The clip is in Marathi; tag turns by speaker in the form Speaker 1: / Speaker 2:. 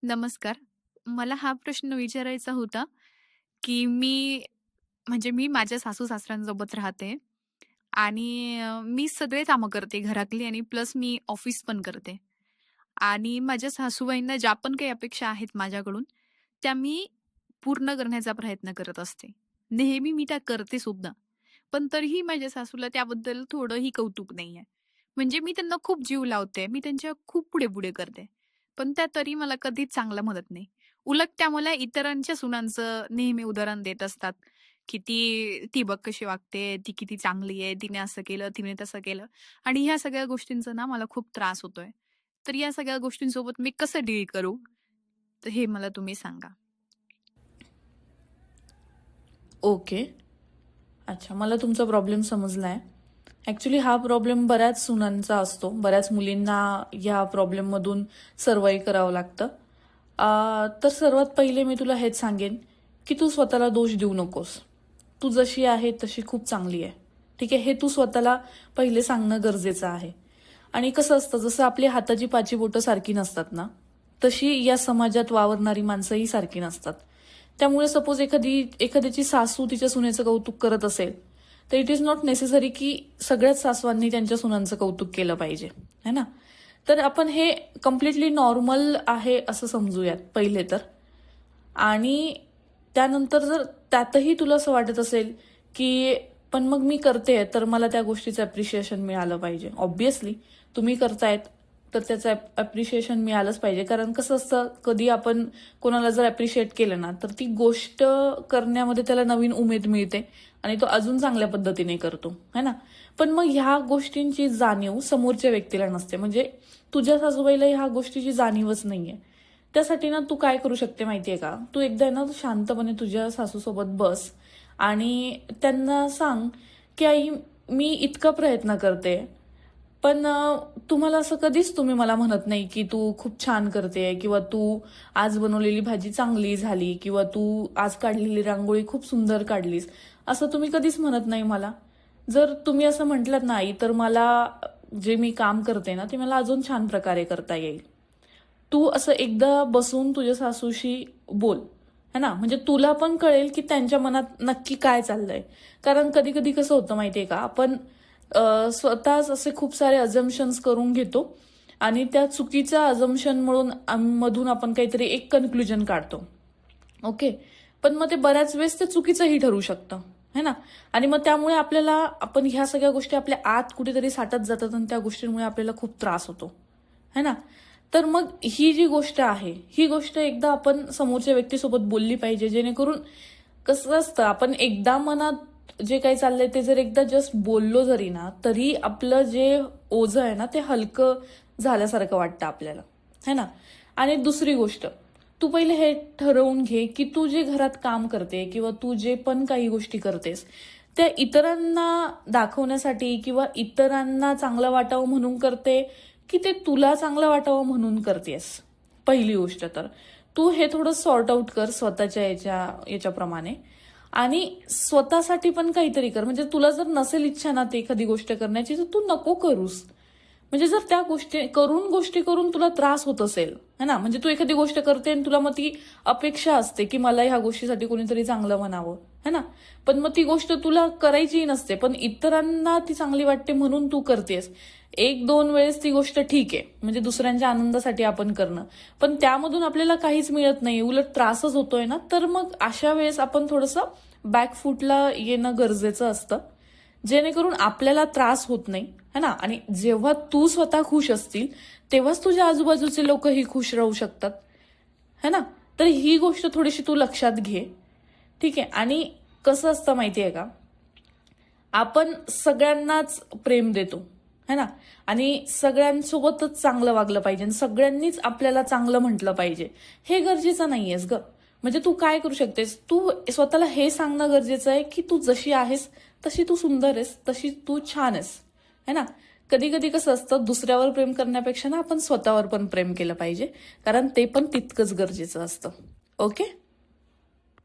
Speaker 1: नमस्कार. मला हा प्रश्न विचारायचा होता, की मी माझ्या सासू-सासऱ्यांसोबत राहते आणि मी सगळे कामं करते घरातली आणि प्लस मी ऑफिस पण करते. आणि माझ्या सासूबाईंना ज्या पण काही अपेक्षा आहेत माझ्याकडून, त्या मी पूर्ण करण्याचा प्रयत्न करत असते. नेहमी मी त्या करते सुद्धा. पण तरीही माझ्या सासूला त्याबद्दल थोडंही कौतुक नाहीये. म्हणजे मी त्यांना खूप जीव लावते. मी त्यांच्या खूप पुढे-पुढे करते. पण त्या तरी मला कधीच चांगलं म्हणत नाही. उलट त्या मला इतरांच्या सुनांचं नेहमी उदाहरण देत असतात, की "ती ती बघ कशी वागते, ती किती चांगली आहे, तिने असं केलं, तिने तसं केलं." आणि ह्या सगळ्या गोष्टींचा ना मला खूप त्रास होतोय. तर या सगळ्या गोष्टींसोबत मी कसं डील करू? तर हे मला तुम्ही सांगा.
Speaker 2: ओके. अच्छा, मला तुमचा प्रॉब्लेम समजलाय. ॲक्च्युली हा प्रॉब्लेम बऱ्याच सुनांचा असतो. बऱ्याच मुलींना या प्रॉब्लेममधून सर्व्हाइव्ह करावं लागतं. तर सर्वात पहिले मी तुला हेच सांगेन, की तू स्वतःला दोष देऊ नकोस. तू जशी आहे तशी खूप चांगली आहे. ठीक आहे? हे तू स्वतःला पहिले सांगणं गरजेचं आहे. आणि कसं असतं, जसं आपली हाताची पाची बोटं सारखी नसतात ना, तशी या समाजात वावरणारी माणसंही सारखी नसतात. त्यामुळे सपोज एखाद्याची सासू तिच्या सुनेचं कौतुक करत असेल, तर इट इज नॉट नेसेसरी की सगळ्याच सासवांनी त्यांच्या सुनांचं कौतुक केलं पाहिजे, है ना? तर आपण हे कम्प्लिटली नॉर्मल आहे असं समजूयात पहिले तर. आणि त्यानंतर जर त्यातही तुला असं वाटत असेल, की पण मग मी करते तर मला त्या गोष्टीचं अप्रिशिएशन मिळालं पाहिजे. ऑब्व्हियसली तुम्ही करतायत तर त्याचं अप्रिशिएशन मिळालंच पाहिजे. कारण कसं असतं, कधी आपण कोणाला जर अप्रिशिएट केलं ना, तर ती गोष्ट करण्यामध्ये त्याला नवीन उमेद मिळते आणि तो अजून चांगल्या पद्धतीने करतो, है ना? पण मग ह्या गोष्टींची जाणीव समोरच्या व्यक्तीला नसते. म्हणजे तुझ्या सासूबाईला ह्या गोष्टीची जाणीवच नाहीये. त्यासाठी ना तू काय करू शकते माहितीये का? तू एकदा ना शांतपणे तुझ्या सासूसोबत बस आणि त्यांना सांग, की आई मी इतका प्रयत्न करते, पण तुम्हाला असं कधीच तुम्ही मला म्हणत नाही, की तू खूप छान करते किंवा तू आज बनवलेली भाजी चांगली झाली किंवा तू आज काढलेली रांगोळी खूप सुंदर काढलीस. असं तुम्ही कधीच म्हणत नाही मला. जर तुम्ही असं म्हटलात ना आई, तर मला जे मी काम करते ना, ते मला अजून छान प्रकारे करता येईल. तू असं एकदा बसून तुझ्या सासूशी बोल, है ना? म्हणजे तुला पण कळेल की त्यांच्या मनात नक्की काय चाललंय. कारण कधी कधी कसं होतं माहितीये का, आपण स्वतःच असे खूप सारे अझम्पशन्स करून घेतो आणि त्या चुकीच्या अझम्पशन मधून आपण काहीतरी एक कन्क्लुजन काढतो. ओके. पण मग ते बऱ्याच वेळेस ते चुकीचंही ठरू शकतं, है ना? आणि मग त्यामुळे आपण ह्या सगळ्या गोष्टी आपल्या आत कुठेतरी साठत जातात आणि त्या गोष्टींमुळे आपल्याला खूप त्रास होतो, है ना? तर मग ही जी गोष्ट आहे, ही गोष्ट एकदा आपण समोरच्या व्यक्तीसोबत बोलली पाहिजे, जेणेकरून कसं असतं, आपण एकदा मनात जे काही चाललंय ते जर एकदा जस्ट बोललो जरी ना, तरी आपलं जे ओझं आहे ना, ते हलकं झाल्यासारखं वाटतं आपल्याला, है ना? आणि दुसरी गोष्ट, तू पहिले हे ठरवून घे, की तू जे घरात काम करते किंवा तू जे पण काही गोष्टी करतेस, त्या इतरांना दाखवण्यासाठी किंवा इतरांना चांगलं वाटावं म्हणून करते, की ते तुला चांगलं वाटावं म्हणून करतेस. पहिली गोष्ट तर. तू हे थोडं सॉर्ट आउट कर स्वतःच्या याच्याप्रमाणे आणि स्वतःसाठी पण काहीतरी कर. म्हणजे तुला जर नसेल इच्छा ना ते एखादी गोष्ट करण्याची, तर तू नको करूस. म्हणजे जर त्या गोष्टी करून तुला त्रास होत असेल, है ना? म्हणजे तू एखादी गोष्ट करते आणि तुला मग ती अपेक्षा असते, की मला ह्या गोष्टीसाठी कोणीतरी चांगलं म्हणावं, है ना? पण मग ती गोष्ट तुला करायचीही नसते, पण इतरांना ती चांगली वाटते म्हणून तू करतेस. एक दोन वेळेस ती गोष्ट ठीक आहे, म्हणजे दुसऱ्यांच्या आनंदासाठी आपण करणं. पण त्यामधून आपल्याला काहीच मिळत नाही, उलट त्रासच होतोय ना, तर मग अशा वेळेस आपण थोडंसं बॅकफूटला येणं गरजेचं असतं. जेणेकरून आपल्याला त्रास होत नाही, है ना? आणि जेव्हा तू स्वतः खुश असतील, तेव्हाच तुझ्या आजूबाजूचे लोकही खुश राहू शकतात, है ना? तर ही गोष्ट थोडीशी तू लक्षात घे. ठीक आहे? आणि कसं असतं माहितीये का, आपण सगळ्यांनाच प्रेम देतो, है ना? आणि सगळ्यांसोबतच चांगलं वागलं पाहिजे आणि सगळ्यांनीच आपल्याला चांगलं म्हटलं पाहिजे. हे गरजेचं नाहीयेस ग. म्हणजे तू काय करू शकतेस, तू स्वतःला हे सांगणं गरजेचं आहे, की तू जशी आहेस तशी तू सुंदर आहेस, तशी तू छान आहेस, है ना? कधी कधी कसं असतं, दुसऱ्यावर प्रेम करण्यापेक्षा ना आपण स्वतःवर पण प्रेम केलं पाहिजे, कारण ते पण तितकंच गरजेचं असतं. ओके.